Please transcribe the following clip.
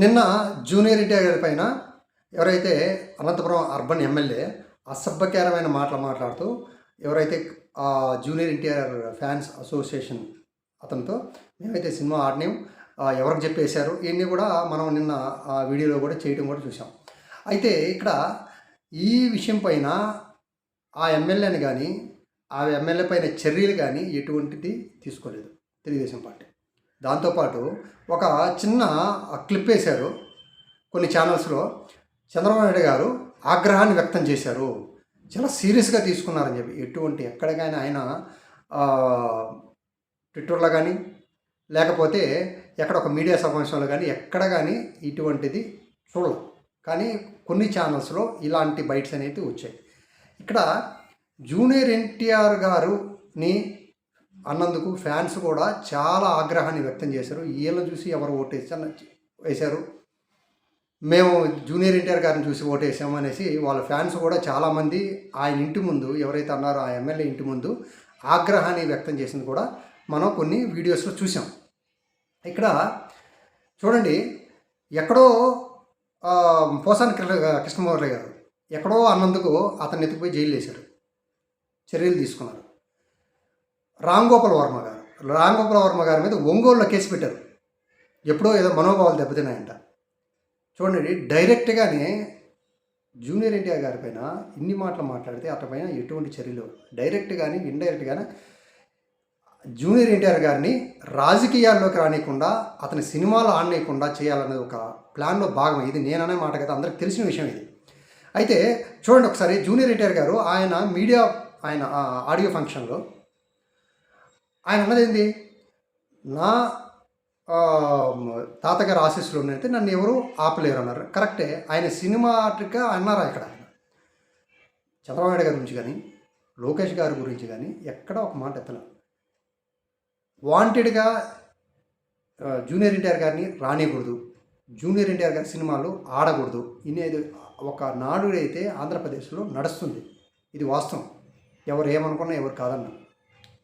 నిన్న జూనియర్ ఎన్టీఆర్ గారి పైన ఎవరైతే అనంతపురం అర్బన్ ఎమ్మెల్యే అసభ్యకరమైన మాటలు మాట్లాడుతూ ఎవరైతే జూనియర్ ఎన్టీఆర్ ఫ్యాన్స్ అసోసియేషన్ అతనితో మేమైతే సినిమా ఆడినాం ఎవరికి చెప్పేశారు ఇవన్నీ కూడా మనం నిన్న ఆ వీడియోలో కూడా చేయడం కూడా చూసాం. అయితే ఇక్కడ ఈ విషయం పైన ఆ ఎమ్మెల్యేని కానీ ఆ ఎమ్మెల్యే పైన చర్యలు కానీ ఎటువంటిది తీసుకోలేదు తెలుగుదేశం పార్టీ. దాంతోపాటు ఒక చిన్న క్లిప్ వేశారు కొన్ని ఛానల్స్లో. చంద్రబాబు నాయుడు గారు ఆగ్రహాన్ని వ్యక్తం చేశారు, చాలా సీరియస్గా తీసుకున్నారని చెప్పి. ఎటువంటి ఎక్కడ కానీ ఆయన ట్విట్టర్లో కానీ లేకపోతే ఎక్కడ ఒక మీడియా సమావేశంలో కానీ ఎక్కడ కానీ ఇటువంటిది చూడలేదు. కానీ కొన్ని ఛానల్స్లో ఇలాంటి బైట్స్ అనేవి వచ్చాయి. ఇక్కడ జూనియర్ ఎన్టీఆర్ గారుని అన్నందుకు ఫ్యాన్స్ కూడా చాలా ఆగ్రహాన్ని వ్యక్తం చేశారు. వీళ్ళని చూసి ఎవరు వేశారు, మేము జూనియర్ ఎన్టీఆర్ గారిని చూసి ఓటేసాము అనేసి వాళ్ళ ఫ్యాన్స్ కూడా చాలామంది ఆయన ఇంటి ముందు ఎవరైతే అన్నారో ఆ ఎమ్మెల్యే ఇంటి ముందు ఆగ్రహాన్ని వ్యక్తం చేసింది కూడా మనం కొన్ని వీడియోస్లో చూసాం. ఇక్కడ చూడండి, ఎక్కడో పోసాని కృష్ణమూర్తి గారు ఎక్కడో అన్నందుకు అతన్ని ఎత్తుకుపోయి జైలు వేశారు, చర్యలు తీసుకున్నారు. రామ్ గోపాల్ వర్మ గారి మీద ఒంగోలులో కేసు పెట్టారు, ఎప్పుడో ఏదో మనోభావాలు దెబ్బతిన్నాయంట. చూడండి, డైరెక్ట్గానే జూనియర్ ఎన్టీఆర్ గారి పైన ఇన్ని మాటలు మాట్లాడితే అతని పైన ఎటువంటి చర్యలు డైరెక్ట్ కానీ ఇండైరెక్ట్ కానీ జూనియర్ ఎన్టీఆర్ గారిని రాజకీయాల్లోకి రానియకుండా అతని సినిమాలు ఆడనీయకుండా చేయాలనేది ఒక ప్లాన్లో భాగం. ఇది నేననే మాట కదా, అందరికి తెలిసిన విషయం ఇది. అయితే చూడండి ఒకసారి, జూనియర్ ఎన్టీఆర్ గారు ఆయన ఆడియో ఫంక్షన్లో ఆయన అన్నది ఏంది, నా తాతగారు ఆశీస్సులు ఉన్నట్టు నన్ను ఎవరు ఆపలేరు అన్నారు. కరెక్టే, ఆయన సినిమాటిక్గా అన్నారు. ఇక్కడ చంద్రబాబు నాయుడు గారి గురించి కానీ లోకేష్ గారి గురించి కానీ ఎక్కడ ఒక మాట ఎత్తల. వాంటెడ్గా జూనియర్ ఎన్టీఆర్ గారిని రానియకూడదు, జూనియర్ ఎన్టీఆర్ గారి సినిమాలు ఆడకూడదు ఇనేది ఒక నాడు అయితే ఆంధ్రప్రదేశ్లో నడుస్తుంది. ఇది వాస్తవం, ఎవరు ఏమనుకున్నా ఎవరు కాదన్నారు.